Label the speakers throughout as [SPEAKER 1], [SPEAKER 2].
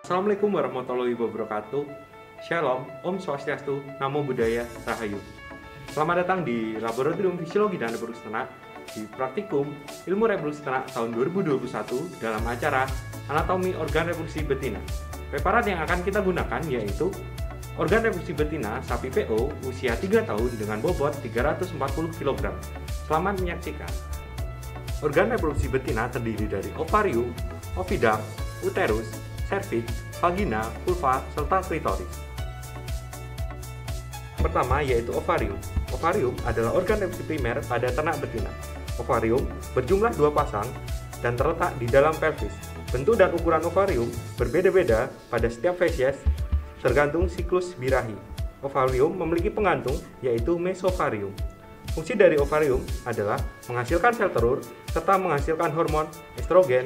[SPEAKER 1] Assalamualaikum warahmatullahi wabarakatuh. Shalom, Om Swastiastu, Namo Buddhaya, Rahayu. Selamat datang di Laboratorium Fisiologi dan Reproduksi Ternak di Praktikum Ilmu Reproduksi Ternak tahun 2021 dalam acara Anatomi Organ Reproduksi Betina. Preparat yang akan kita gunakan yaitu organ reproduksi betina sapi PO usia 3 tahun dengan bobot 340 kg. Selamat menyaksikan. Organ reproduksi betina terdiri dari ovarium, oviduct, uterus, serviks, vagina, vulva, serta klitoris. Pertama yaitu ovarium. Ovarium adalah organ reproduksi primer pada ternak betina. Ovarium berjumlah 2 pasang dan terletak di dalam pelvis. Bentuk dan ukuran ovarium berbeda-beda pada setiap spesies tergantung siklus birahi. Ovarium memiliki penggantung yaitu mesovarium. Fungsi dari ovarium adalah menghasilkan sel telur serta menghasilkan hormon estrogen,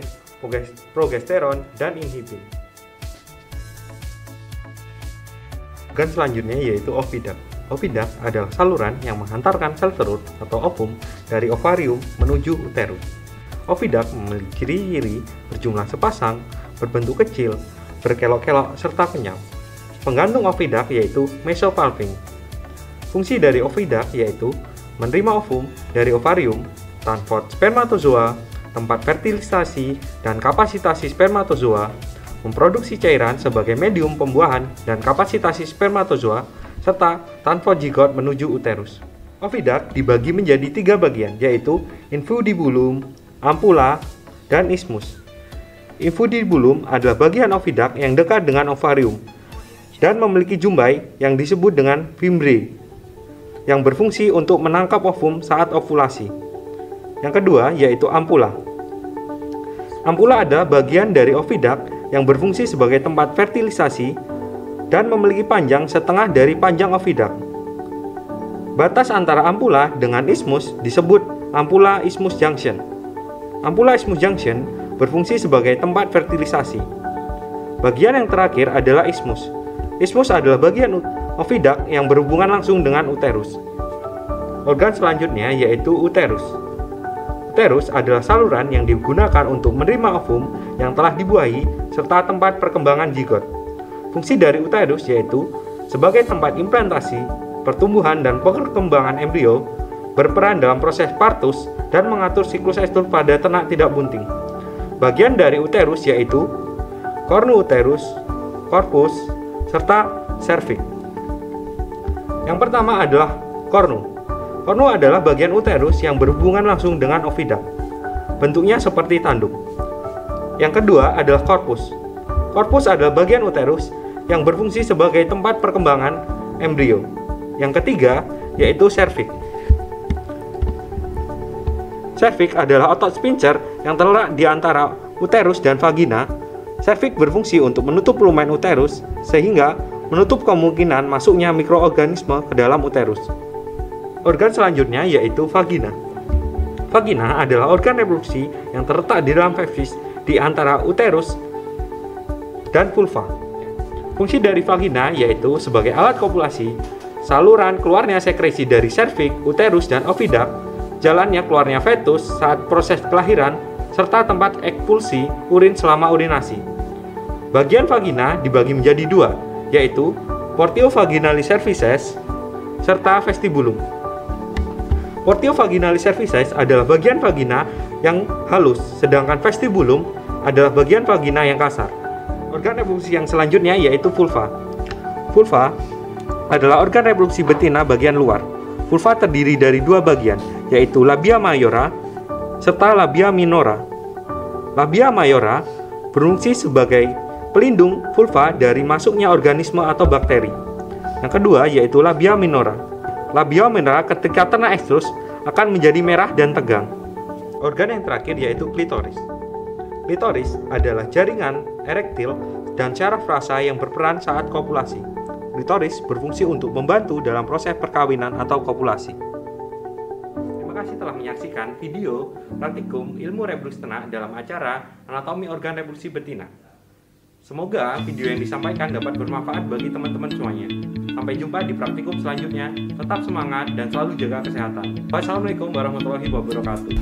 [SPEAKER 1] progesteron, dan inhibin. Organ selanjutnya yaitu oviduct. Oviduct adalah saluran yang menghantarkan sel telur atau ovum dari ovarium menuju uterus. Oviduct memiliki ciri-ciri berjumlah sepasang, berbentuk kecil, berkelok-kelok, serta kenyal. Penggantung oviduct yaitu mesovalving. Fungsi dari oviduct yaitu menerima ovum dari ovarium, transport spermatozoa, tempat fertilisasi dan kapasitasi spermatozoa, memproduksi cairan sebagai medium pembuahan dan kapasitasi spermatozoa, serta transport zigot menuju uterus. Oviduct dibagi menjadi 3 bagian, yaitu infundibulum, ampula, dan isthmus. Infundibulum adalah bagian oviduct yang dekat dengan ovarium dan memiliki jumbai yang disebut dengan fimbriae yang berfungsi untuk menangkap ovum saat ovulasi. Yang kedua yaitu ampula. Ampula adalah bagian dari oviduct yang berfungsi sebagai tempat fertilisasi dan memiliki panjang setengah dari panjang oviduct. Batas antara ampula dengan isthmus disebut ampula isthmus junction. Ampula isthmus junction berfungsi sebagai tempat fertilisasi. Bagian yang terakhir adalah isthmus. Isthmus adalah bagian oviduct yang berhubungan langsung dengan uterus. Organ selanjutnya yaitu uterus. Uterus adalah saluran yang digunakan untuk menerima ovum yang telah dibuahi serta tempat perkembangan zigot. Fungsi dari uterus yaitu sebagai tempat implantasi, pertumbuhan dan perkembangan embrio, berperan dalam proses partus dan mengatur siklus estul pada ternak tidak bunting. Bagian dari uterus yaitu cornu uterus, corpus, serta serviks. Yang pertama adalah kornu. Kornu adalah bagian uterus yang berhubungan langsung dengan oviduct. Bentuknya seperti tanduk. Yang kedua adalah corpus. Corpus adalah bagian uterus yang berfungsi sebagai tempat perkembangan embrio. Yang ketiga yaitu serviks. Serviks adalah otot sphincter yang terletak di antara uterus dan vagina. Serviks berfungsi untuk menutup lumen uterus sehingga menutup kemungkinan masuknya mikroorganisme ke dalam uterus. Organ selanjutnya yaitu vagina. Vagina adalah organ reproduksi yang terletak di dalam pelvis di antara uterus dan vulva. Fungsi dari vagina yaitu sebagai alat kopulasi, saluran keluarnya sekresi dari serviks, uterus, dan oviduct, jalannya keluarnya fetus saat proses kelahiran, serta tempat ekspulsi urin selama urinasi. Bagian vagina dibagi menjadi 2, yaitu portio vaginalis cervices serta vestibulum. Portio vaginalis cervices adalah bagian vagina yang halus, sedangkan vestibulum adalah bagian vagina yang kasar. Organ reproduksi yang selanjutnya yaitu vulva. Vulva adalah organ reproduksi betina bagian luar. Vulva terdiri dari 2 bagian, yaitu labia mayora serta labia minora. Labia mayora berfungsi sebagai pelindung vulva dari masuknya organisme atau bakteri. Yang kedua yaitu labia minora. Labia minora ketika ternak estrus akan menjadi merah dan tegang. Organ yang terakhir yaitu klitoris. Klitoris adalah jaringan erektil dan syaraf rasa yang berperan saat kopulasi. Klitoris berfungsi untuk membantu dalam proses perkawinan atau kopulasi. Terima kasih telah menyaksikan video praktikum ilmu reproduksi ternak dalam acara Anatomi Organ Reproduksi Betina. Semoga video yang disampaikan dapat bermanfaat bagi teman-teman semuanya. Sampai jumpa di praktikum selanjutnya. Tetap semangat dan selalu jaga kesehatan. Wassalamualaikum warahmatullahi wabarakatuh.